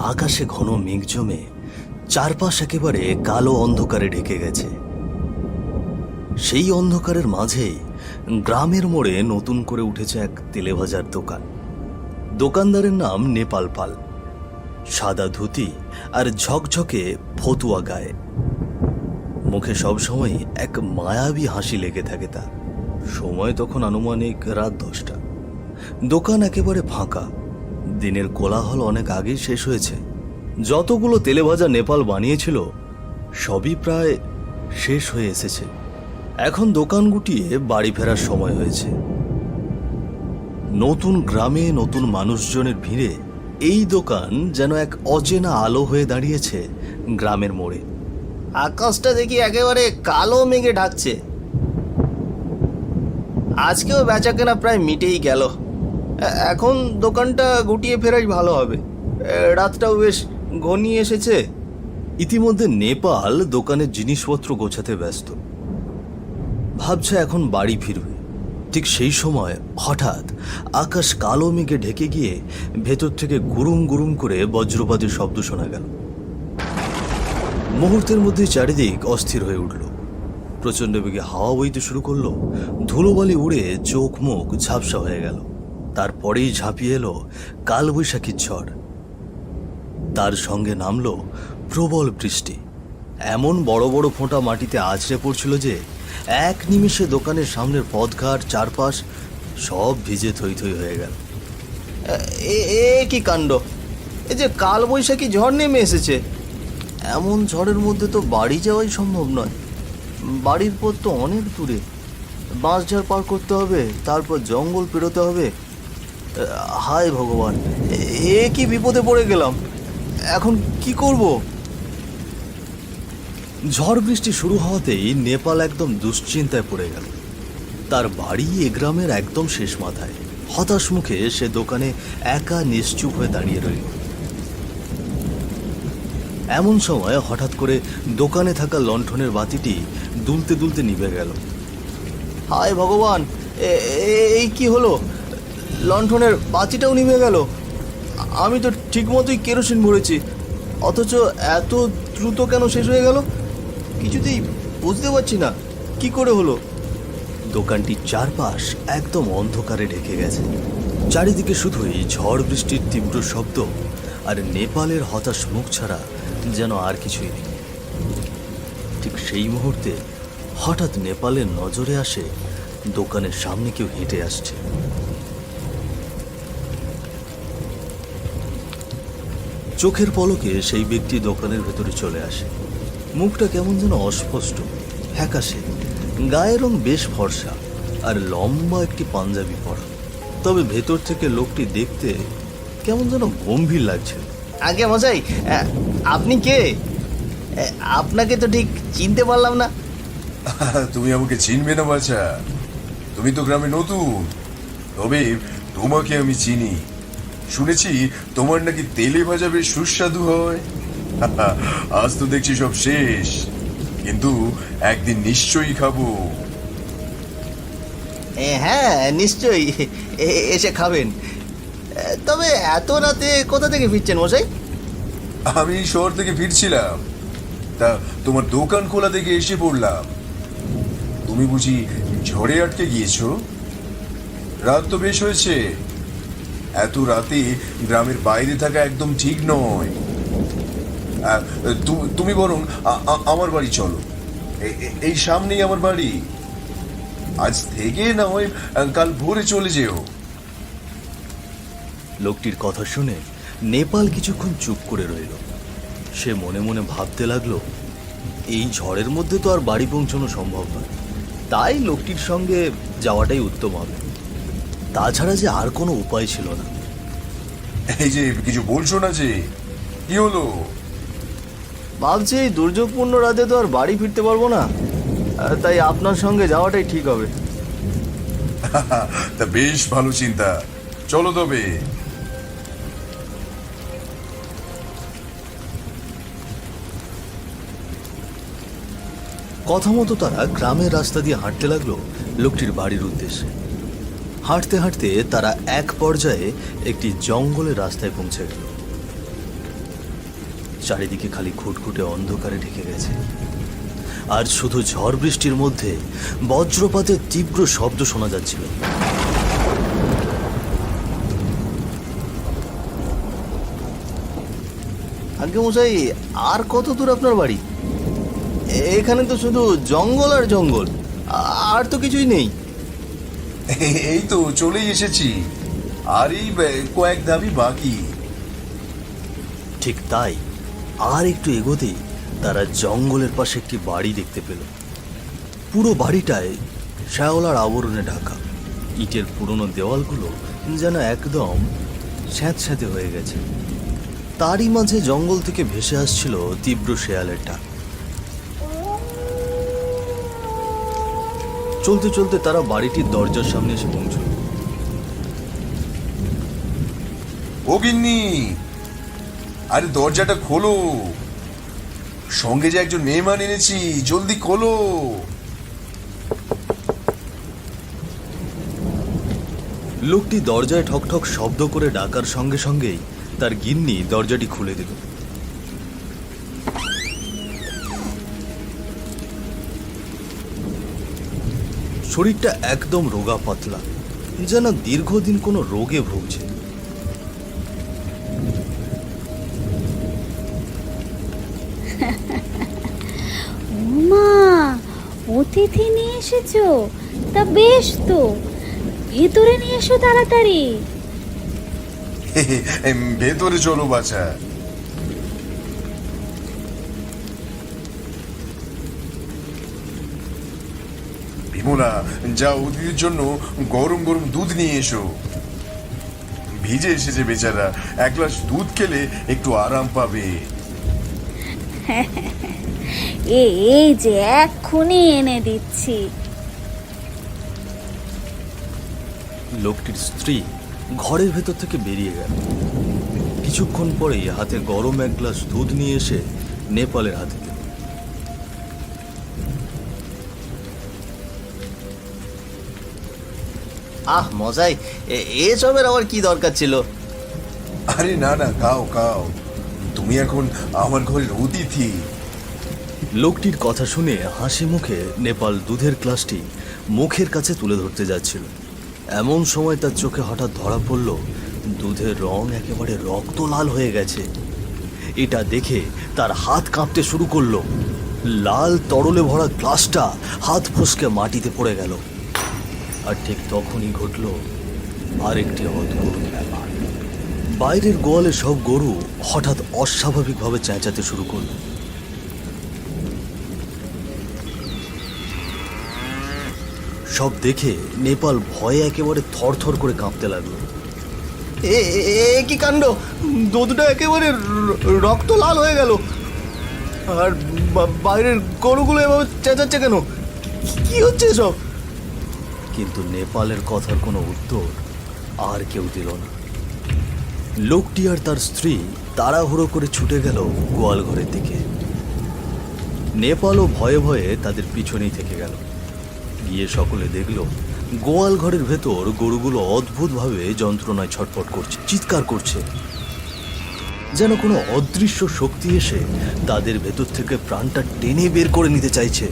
আকাশে ঘন মেঘ জমে চারপাশ একেবারে কালো অন্ধকারে ঢেকে গেছে। সেই অন্ধকারের মাঝেই গ্রামের মোড়ে নতুন করে উঠেছে এক তেলেভাজার দোকান। দোকানদারের নাম নেপাল পাল। সাদা ধুতি আর ঝকঝকে ফতুয়া গায়ে, মুখে সবসময় এক মায়াবী হাসি লেগে থাকে তার। সময় তখন আনুমানিক রাত 10টা। দোকান একেবারে ফাঁকা। দিনের কোলাহল অনেক আগেই শেষ হয়েছে। যতগুলো তেলেভাজা নেপাল বানিয়েছিল সবই প্রায় শেষ হয়ে এসেছে। এখন দোকান গুটিয়ে বাড়ি ফেরার সময় হয়েছে। নতুন গ্রামে নতুন মানুষজনের ভিড়ে এই দোকান যেন এক অচেনা আলো হয়ে দাঁড়িয়েছে গ্রামের মোড়ে। আকাশটা দেখি একেবারে কালো মেঘে ঢাকছে। আজকেও বেচাকেনা প্রায় মিটেই গেল। এখন দোকানটা গুটিয়ে ফেরাই ভালো হবে। রাতটাও বেশ ঘনিয়ে এসেছে। ইতিমধ্যে নেপাল দোকানের জিনিসপত্র গোছাতে ব্যস্ত, ভাবছে এখন বাড়ি ফিরবে। ঠিক সেই সময় হঠাৎ আকাশ কালো মেঘে ঢেকে গিয়ে ভেতর থেকে গুরুম গুরুম করে বজ্রপাতের শব্দ শোনা গেল। মুহূর্তের মধ্যে চারিদিক অস্থির হয়ে উঠল। প্রচণ্ড বেগে হাওয়া বইতে শুরু করলো। ধুলোবালি উড়ে চোখ মুখ ঝাপসা হয়ে গেল। তারপরেই ঝাঁপিয়ে এলো কালবৈশাখীর ঝড়। তার সঙ্গে নামলো প্রবল বৃষ্টি। এমন বড় বড় ফোঁটা মাটিতে আছড়ে পড়ছিল যে এক নিমিষে দোকানের সামনের পথঘাট চারপাশ সব ভিজে থই থই হয়ে গেল। এ কি কাণ্ড! এই যে কালবৈশাখী ঝড় নেমে এসেছে। এমন ঝড়ের মধ্যে তো বাড়ি যাওয়াই সম্ভব নয়। বাড়ির পথ তো অনেক দূরে, বাঁশঝাড় পার করতে হবে, তারপর জঙ্গল পেরোতে হবে। হায় ভগবান, এ কি বিপদে পড়ে গেলাম! এখন কি করব? ঝড় বৃষ্টি শুরু হওয়াতেই নেপাল একদম দুশ্চিন্তায় পড়ে গেল। তার বাড়ি এ গ্রামের একদম শেষ মাথায়। হতাশ মুখে সে দোকানে একা নিশ্চুপ হয়ে দাঁড়িয়ে রইল। এমন সময় হঠাৎ করে দোকানে থাকা লণ্ঠনের বাতিটি দুলতে দুলতে নিভে গেল। হায় ভগবান, এই কি হলো! লণ্ঠনের বাতিটাও নিভে গেল। আমি তো ঠিক মতোই কেরোসিন ভরেছি, অথচ এত দ্রুত কেন শেষ হয়ে গেল কিছুতেই বুঝতে পারছি না। কি করে হলো? দোকানটির চারপাশ একদম অন্ধকারে ঢেকে গেছে। চারিদিকে শুধুই ঝড় বৃষ্টির তীব্র শব্দ আর নেপালের হতাশ মুখ ছাড়া যেন আর কিছুই নেই। ঠিক সেই মুহূর্তে হঠাৎ নেপালের নজরে আসে দোকানের সামনে কেউ হেঁটে আসছে। চোখের পলকে সেই ব্যক্তি দোকানের ভেতরে চলে আসে। মুখটা কেমন যেন অস্পষ্ট, ফ্যাকাশে, গায়ের রং বেশ ফর্সা আর লম্বা একটি পাঞ্জাবি পরা। তবে ভেতর থেকে লোকটি দেখতে কেমন যেন গম্ভীর লাগছে। আগে মশাই, আপনি কে? আপনাকে তো ঠিক চিনতে পারলাম না। তুমি আমাকে চিনবে না বাছা? তুমি তো গ্রামে নতুন, তবে তোমাকে আমি চিনি। শুনেছি তোমার নাকি তেলে ভাজা বেশ সুস্বাদু হয়। আজ তো দেখছি সব শেষ, কিন্তু একদিন নিশ্চয়ই খাবো। হ্যাঁ, নিশ্চয়ই এসে খাবেন। তবে এত রাতে কোথা থেকে ফিরছেন মশাই? আমি শহর থেকে ফিরছিলাম, তা তোমার দোকান খোলা থেকে এসে পড়লাম। তুমি বুঝি ঝড়ে আটকে গিয়েছো? রাত তো বেশ হয়েছে। এত রাতে গ্রামের বাইরে থাকা একদম ঠিক নয়। তুমি বরং আমার বাড়ি চলো। এই সামনেই আমার বাড়ি। আজ থেকে না হয় কাল ভোরে চলে যেও। লোকটির কথা শুনে নেপাল কিছুক্ষণ চুপ করে রইল। সে মনে মনে ভাবতে লাগলো, এই ঝড়ের মধ্যে তো আর বাড়ি পৌঁছানো সম্ভব নয়, তাই লোকটির সঙ্গে যাওয়াটাই উত্তম হবে। তাছাড়া যে আর কোনো উপায় ছিল না। এই যে কিছু বলছো না যে, কি হলো? ভাবছি এই দুর্যোগপূর্ণ রাতে তো আর বাড়ি ফিরতে পারবো না, তাই আপনার সঙ্গে যাওয়াটাই ঠিক হবে। তা বেশ ভালো চিন্তা, চলো তবে। কথা মতো তারা গ্রামের রাস্তা দিয়ে হাঁটতে লাগলো লোকটির বাড়ির উদ্দেশ্যে। হাঁটতে হাঁটতে তারা এক পর্যায়ে একটি জঙ্গলের রাস্তায় পৌঁছে গেল। চারিদিকে খালি ঘুটঘুটে অন্ধকারে ঢেকে গেছে। আর শুধু ঝড় বৃষ্টির মধ্যে বজ্রপাতের তীব্র শব্দ শোনা যাচ্ছিল। আগে মশাই, আর কত দূর আপনার বাড়ি? এখানে তো শুধু জঙ্গল আর জঙ্গল, আর তো কিছুই নেই। এই তো চলেই এসেছি, আর এই কয়েক ধাপই বাকি। ঠিক তাই, আর একটু এগোতেই তারা জঙ্গলের পাশে একটি বাড়ি দেখতে পেল। পুরো বাড়িটায় শ্যাওলার আবরণে ঢাকা। ইটের পুরনো দেওয়ালগুলো যেন একদম স্যাঁতস্যাঁতে হয়ে গেছে। তারই মাঝে জঙ্গল থেকে ভেসে আসছিল তীব্র শেয়ালের ডাক। চলতে চলতে তারা বাড়িটির দরজার সামনে এসে পৌঁছল। ও গিন্নি, আরে দরজাটা খোলো, সঙ্গে যে একজন মেহমান এনেছি, জলদি খোলো। লোকটি দরজায় ঠকঠক শব্দ করে ডাকার সঙ্গে সঙ্গেই তার গিন্নি দরজাটি খুলে দিল। শরীরটা একদম রোগা পাতলা, যেন দীর্ঘদিন কোনো রোগে ভুগছে। মা, অতিথি নিয়ে এসেছো? তা বেশ তো, ভেতরে নিয়ে এসো তাড়াতাড়ি। ভেতরে চলো বাছা। বিমলা, যা অতিথির জন্য গরম গরম দুধ নিয়ে এসো। ভিজে এসেছে বেচারা, এক গ্লাস দুধ খেলে একটু আরাম পাবে। এই যে এক্ষুনি এনে দিচ্ছি। লোকটির স্ত্রী ঘরের ভেতর থেকে বেরিয়ে গেল। কিছুক্ষণ পরেই হাতে গরম এক গ্লাস দুধ নিয়ে এসে নেপালের হাতে দিল। আহ মশাই, এসবের আবার কি দরকার ছিল? আরে না না, খাও খাও, তুমি এখন আমার ঘরের অতিথি। লোকটির কথা শুনে হাসি মুখে নেপাল দুধের গ্লাসটি মুখের কাছে তুলে ধরতে যাচ্ছিল। এমন সময় তার চোখে হঠাৎ ধরা পড়ল দুধের রং একেবারে রক্ত লাল হয়ে গেছে। এটা দেখে তার হাত কাঁপতে শুরু করলো। লাল তরলে ভরা গ্লাসটা হাত ফসকে মাটিতে পড়ে গেল। আর ঠিক তখনই ঘটল আরেকটি অদ্ভুত ব্যাপার। বাইরের গোয়ালে সব গরু হঠাৎ অস্বাভাবিকভাবে চেঁচাতে শুরু করলো। সব দেখে নেপাল ভয়ে একেবারে থরথর করে কাঁপতে লাগলো। এ কি কাণ্ড! দুধটা একেবারে রক্ত লাল হয়ে গেল, আর বাইরের গরুগুলো এভাবে চেঁচাচ্ছে কেন? কি হচ্ছে এসব? কিন্তু নেপালের কথার কোনো উত্তর আর কেউ দিল না। লোকটি আর তার স্ত্রী তাড়াহুড়ো করে ছুটে গেল গোয়াল ঘরের দিকে। নেপালও ভয়ে ভয়ে তাদের পিছনেই থেকে গেল। গিয়ে সকলে দেখল গোয়াল ঘরের ভেতর গরুগুলো অদ্ভুতভাবে যন্ত্রণায় ছটফট করছে, চিৎকার করছে, যেন কোনো অদৃশ্য শক্তি এসে তাদের ভেতর থেকে প্রাণটা টেনে বের করে নিতে চাইছে।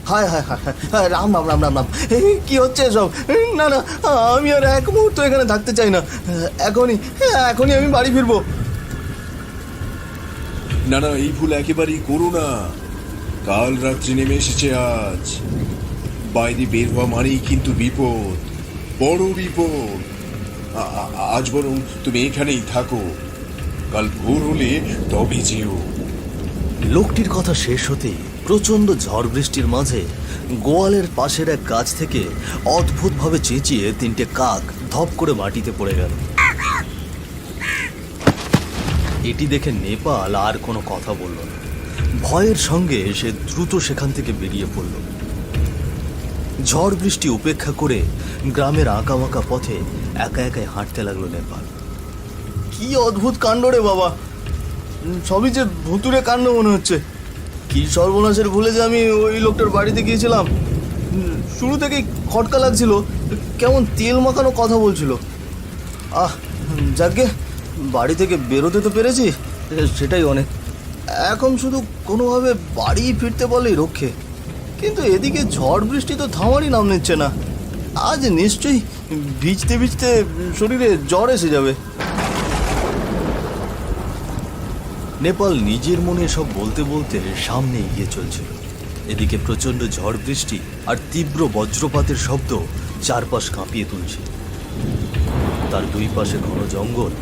হায় হায় হায় হায়, রাম রাম রাম রাম রাম! কি হচ্ছে এসব? না না, আমি আর এক মুহূর্ত এখানে থাকতে চাই না। এখনই এখনই আমি বাড়ি ফিরবো। না না, এই ভুল একেবারেই করো না। কাল রাত্রি নেমে এসেছে আজ। বাইরে বের হওয়া মানেই কিন্তু বিপদ, বড় বিপদ। আজ বরং তুমি এখানেই থাকো, কাল ভোর হলে তবে যেও। লোকটির কথা শেষ হতেই প্রচণ্ড ঝড় বৃষ্টির মাঝে গোয়ালের পাশের এক গাছ থেকে অদ্ভুতভাবে চেঁচিয়ে তিনটে কাক ধপ করে মাটিতে পড়ে গেল। এটি দেখে নেপাল আর কোনো কথা বলল না। ভয়ের সঙ্গে সে দ্রুত সেখান থেকে বেরিয়ে পড়ল। ঝড় বৃষ্টি উপেক্ষা করে গ্রামের আঁকাবাঁকা পথে একা একাই হাঁটতে লাগলো নেপাল। কি অদ্ভুত কাণ্ড রে বাবা! সবই যে ভুতুরে কাণ্ড মনে হচ্ছে। কি সর্বনাশের ভুলে যে আমি ওই লোকটার বাড়িতে গিয়েছিলাম। শুরু থেকেই খটকা লাগছিল, কেমন তেল মাখানো কথা বলছিল। যাকে বাড়ি থেকে বেরোতে তো পেরেছি, সেটাই অনেক। এখন শুধু কোনোভাবে বাড়ি ফিরতে বলেই রক্ষে। কিন্তু এদিকে ঝড় বৃষ্টি তো থামারই নাম নিচ্ছে না। আজ নিশ্চয়ই ভিজতে ভিজতে শরীরে জ্বর এসে যাবে। নেপাল নিজের মনে সব বলতে বলতে সামনে এগিয়ে চলছিল। এদিকে প্রচণ্ড ঝড় বৃষ্টি আর তীব্র বজ্রপাতের শব্দ চারপাশ কাঁপিয়ে তুলছে। তার দুই পাশে ঘন জঙ্গল,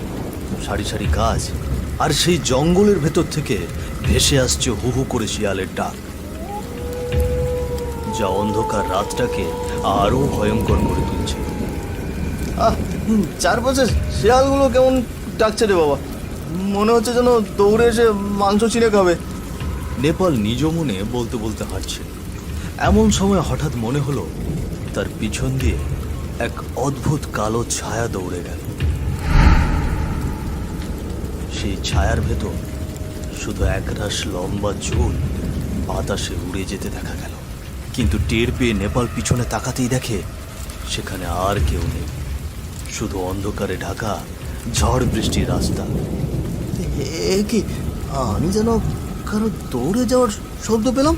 সারি সারি গাছ, আর সেই জঙ্গলের ভেতর থেকে ভেসে আসছে হু হু করে শিয়ালের ডাক, যা অন্ধকার রাতটাকে আরো ভয়ঙ্কর করে তুলছে। চারপাশে শিয়ালগুলো কেমন ডাকছে রে বাবা, মনে হচ্ছে যেন দৌড়ে এসে মাংস ছিঁড়ে খাবে। নেপাল নিজ মনে বলতে বলতে হাঁটছে। এমন সময় হঠাৎ মনে হলো তার পিছন দিয়ে এক অদ্ভুত কালো ছায়া দৌড়ে গেল। সেই ছায়ার ভেতর শুধু একরাশ লম্বা চুল বাতাসে উড়ে যেতে দেখা গেল। কিন্তু টের পেয়ে নেপাল পিছনে তাকাতেই দেখে সেখানে আর কেউ নেই, শুধু অন্ধকারে ঢাকা ঝড় বৃষ্টির রাস্তা। এ কি, আমি যেন কারো দৌড়ে যাওয়ার শব্দ পেলাম,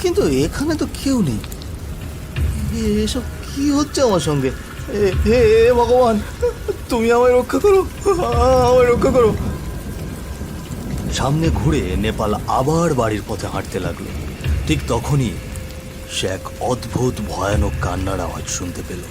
কিন্তু এখানে তো কেউ নেই। এসব কি হচ্ছে আমার সঙ্গে? হে ভগবান, তুমি আমায় রক্ষা করো, আমায় রক্ষা করো। সামনে ঘুরে নেপাল আবার বাড়ির পথে হাঁটতে লাগলো। ঠিক তখনই সে এক অদ্ভুত ভয়ানক কান্নার আওয়াজ শুনতে পেল।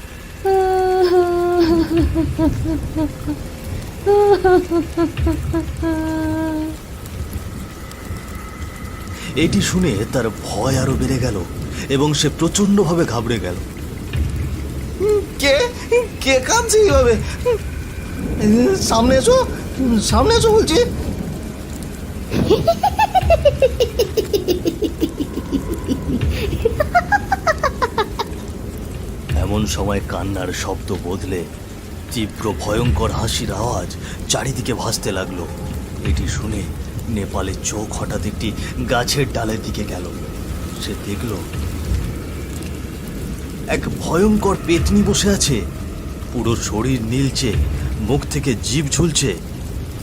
এটি শুনে তার ভয় আরো বেড়ে গেল এবং সে প্রচন্ডভাবে ঘাবড়ে গেল। কে কে কাঁদছে এইভাবে? সামনে এসো, সামনে এসো বলছি। এমন সময় কান্নার শব্দ বদলে তীব্র ভয়ঙ্কর হাসির আওয়াজ চারিদিকে ভাসতে লাগলো। এটি শুনে নেপালের চোখ হঠাৎ একটি গাছের ডালের দিকে গেল। সে দেখল এক ভয়ঙ্কর পেতনি বসে আছে। পুরো শরীর নীলচে, মুখ থেকে জিভ ঝুলছে,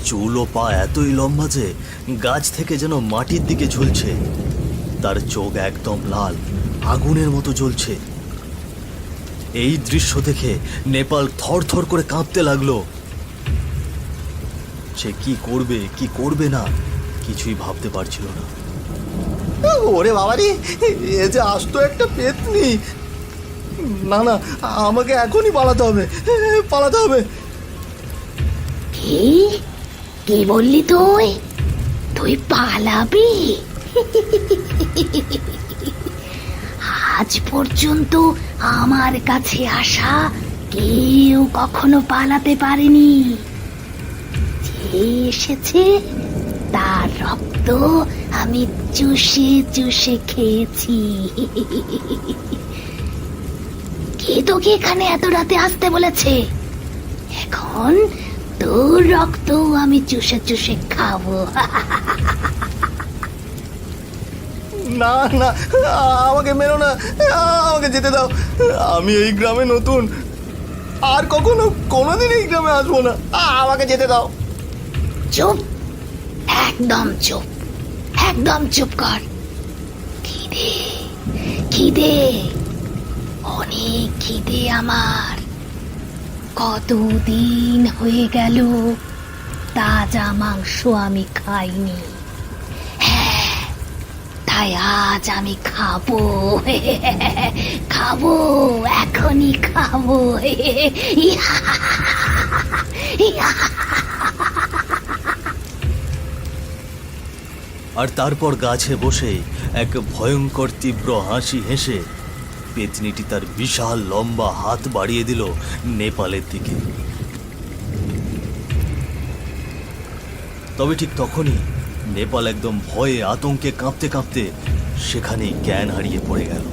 চুল ও পা এতই লম্বা যে গাছ থেকে যেন মাটির দিকে ঝুলছে। তার চোখ একদম লাল, আগুনের মতো জ্বলছে। এই দৃশ্য দেখে নেপাল থরথর করে কাঁপতে লাগলো। সে কি করবে কি করবে না কিছুই ভাবতে পারছিল না। ওরে বাবারি, এ যে আস্ত একটা পেতনি। না না, আমাকে এখনই পালাতে হবে, পালাতে হবে। কি কি বললি তুই? তুই পালাবি? আজ পর্যন্ত আমার কাছে আসা কেউ কখনো পালাতে পারেনি। যে এসেছে তার রক্ত আমি চুষে চুষে খেয়েছি। কে তোকে এখানে এত রাতে আসতে বলেছে? এখন তোর রক্ত আমি চুষে চুষে খাবো। না না, আমাকে মেরো না, আমাকে যেতে দাও। আমি এই গ্রামে নতুন, আর কখনো কোনোদিন এই গ্রামে আসবো না। আমাকে যেতে দাও। চুপ, একদম চুপ, একদম চুপ কর। খিদে খিদে, অনেক খিদে আমার। কতদিন হয়ে গেল তাজা মাংস আমি খাইনি। হ্যাঁ, তাই আজ আমি খাবো, খাবো, এখনই খাবো। আর তারপর গাছে বসে এক ভয়ঙ্কর তীব্র হাসি হেসে পেতনিটি তার বিশাল লম্বা হাত বাড়িয়ে দিল নেপালের দিকে। তবে ঠিক তখনই নেপাল একদম ভয়ে আতঙ্কে কাঁপতে কাঁপতে সেখানেই জ্ঞান হারিয়ে পড়ে গেল।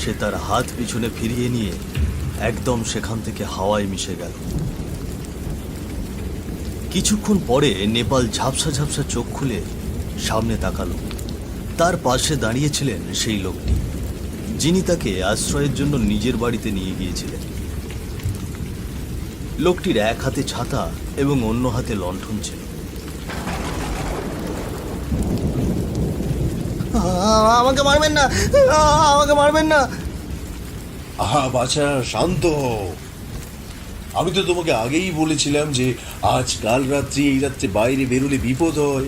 সে তার হাত পিছনে ফিরিয়ে নিয়ে একদম সেখান থেকে হাওয়ায় মিশে গেল। কিছুক্ষণ পরে নেপাল ঝাপসা ঝাপসা চোখ খুলে সামনে তাকালো। তার পাশে দাঁড়িয়েছিলেন সেই লোকটি, যিনি তাকে আশ্রয়ের জন্য নিজের বাড়িতে নিয়ে গিয়েছিলেন। লোকটির এক হাতে ছাতা এবং অন্য হাতে লণ্ঠন ছিল। আমাকে মারবেন না, আমাকে মারবেন না। আহা বাছা, শান্ত হও। আমি তো তোমাকে আগেই বলেছিলাম যে আজ কাল রাত্রি এই রাত্রে বাইরে বেরোলে বিপদ হয়।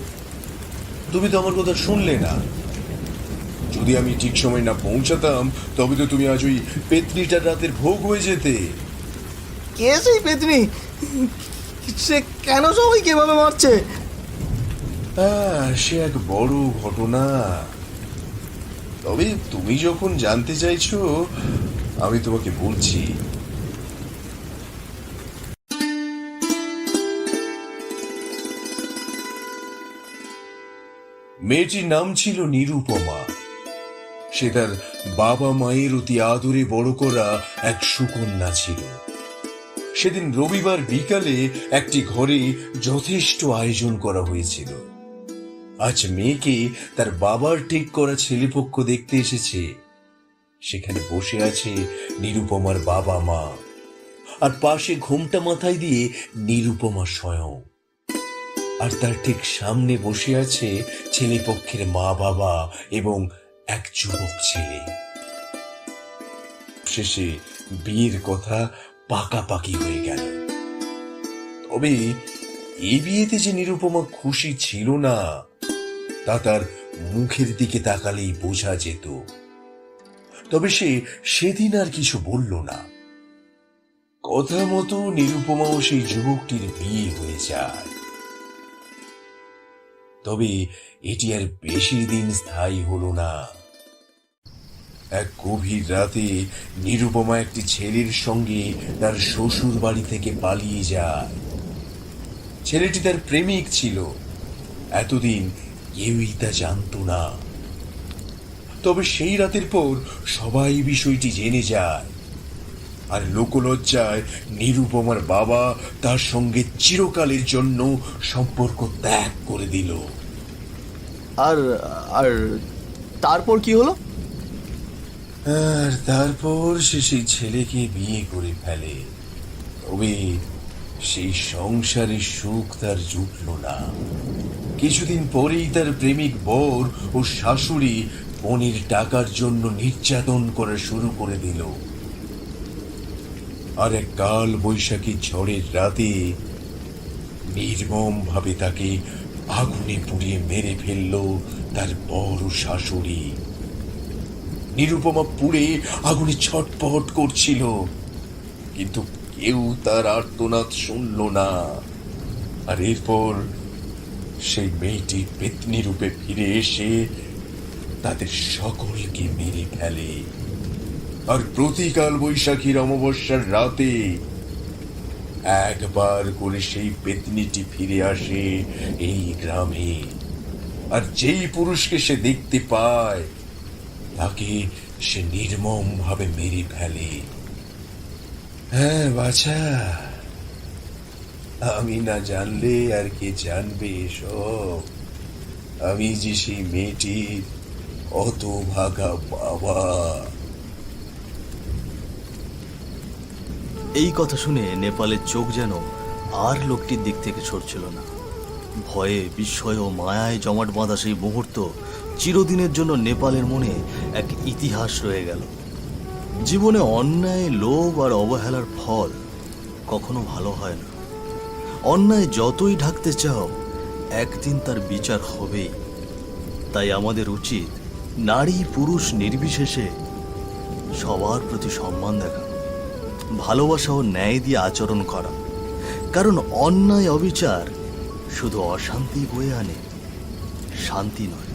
তুমি তো আমার কথা শুনলে না। যদি আমি ঠিক সময় না পৌঁছাতাম তবে তো তুমি আজ ওই পেতনিটার রাতের ভোগ হয়ে যেতে। কে সেই পেতনি? সে কেন সবাইকে এভাবে মারছে? হ্যাঁ, সে এক বড় ঘটনা। তবে তুমি যখন জানতে চাইছো আমি তোমাকে বলছি। মেয়েটির নাম ছিল নিরুপমা। সে তার বাবা মায়ের অতি আদরে বড় করা এক সুকন্যা ছিল। সেদিন রবিবার বিকালে একটি ঘরে যথেষ্ট আয়োজন করা হয়েছিল। আজ মেয়েকে তার বাবার ঠিক করা ছেলেপক্ষ দেখতে এসেছে। সেখানে বসে আছে নিরুপমার বাবা মা, আর পাশে ঘোমটা মাথায় দিয়ে নিরুপমা স্বয়ং। আর তার ঠিক সামনে বসে আছে ছেলেপক্ষের মা বাবা এবং এক যুবক ছেলে। শেষে বিয়ের কথা পাকাপাকি হয়ে গেল। তবে এই বিয়েতে যে নিরুপমা খুশি ছিল না তা তার মুখের দিকে তাকালেই বোঝা যেত। তবে সে সেদিন আর কিছু বলল না। কথা মতো নিরুপমাও সেই যুবকটির বিয়ে হয়ে যায়। তবে এটি আর বেশি দিন স্থায়ী হলো না। এক গভীর রাতে নিরুপমা একটি ছেলের সঙ্গে তার শ্বশুর বাড়ি থেকে পালিয়ে যায়। ছেলেটি তার প্রেমিক ছিল। এতদিন কেউই তা জানত না। তবে সেই রাতের পর সবাই বিষয়টি জেনে যায়, আর লোকলজ্জায় নিরুপমার বাবা তার সঙ্গে চিরকালের জন্য সম্পর্ক ত্যাগ করে দিল। আর আর তারপর কি হলো? আর তারপর সে সেই ছেলেকে বিয়ে করে ফেলে। তবে সেই সংসারের সুখ তার জুটল না। কিছুদিন পরেই তার প্রেমিক বর ও শাশুড়ি বোনের টাকার জন্য নির্যাতন করা শুরু করে দিল। আর এক কাল বৈশাখী ঝড়ের রাতে নির্মম ভাবে তাকে আগুনে পুড়িয়ে মেরে ফেলল তার বর ও শাশুড়ি। নিরুপমা পুড়ে আগুনে ছটপট করছিল, কিন্তু কেউ তার আর্তনাদ শুনল না। আর এরপর সেই মেয়েটি পেতনি রূপে ফিরে এসে তাদের সকলকে মেরে ফেলে। আর প্রতিকাল বৈশাখীর অমাবস্যার রাতে একবার করে সেই পেতনিটি ফিরে আসে এই গ্রামে। আর যেই পুরুষকে সে দেখতে পায় তাকে সে নির্মম ভাবে মেরে ফেলে। হ্যাঁ বাছা, আমি না জানলে আর কে জানবে এসব? আমি যে সেই মেয়েটির অত ভাগা বাবা। এই কথা শুনে নেপালের চোখ যেন আর লোকটির দিক থেকে সরছিল না। ভয়ে, বিস্ময় ও মায়ায় জমাট বাঁধা সেই মুহূর্ত চিরদিনের জন্য নেপালের মনে এক ইতিহাস রয়ে গেল। জীবনে অন্যায়, লোভ আর অবহেলার ফল কখনো ভালো হয় না। অন্যায় যতই ঢাকতে চাও, একদিন তার বিচার হবেই। তাই আমাদের উচিত নারী পুরুষ নির্বিশেষে সবার প্রতি সম্মান দেখানো, ভালোবাসা ও ন্যায় দিয়ে আচরণ করা। কারণ অন্যায় অবিচার শুধু অশান্তি বয়ে আনে, শান্তি নয়।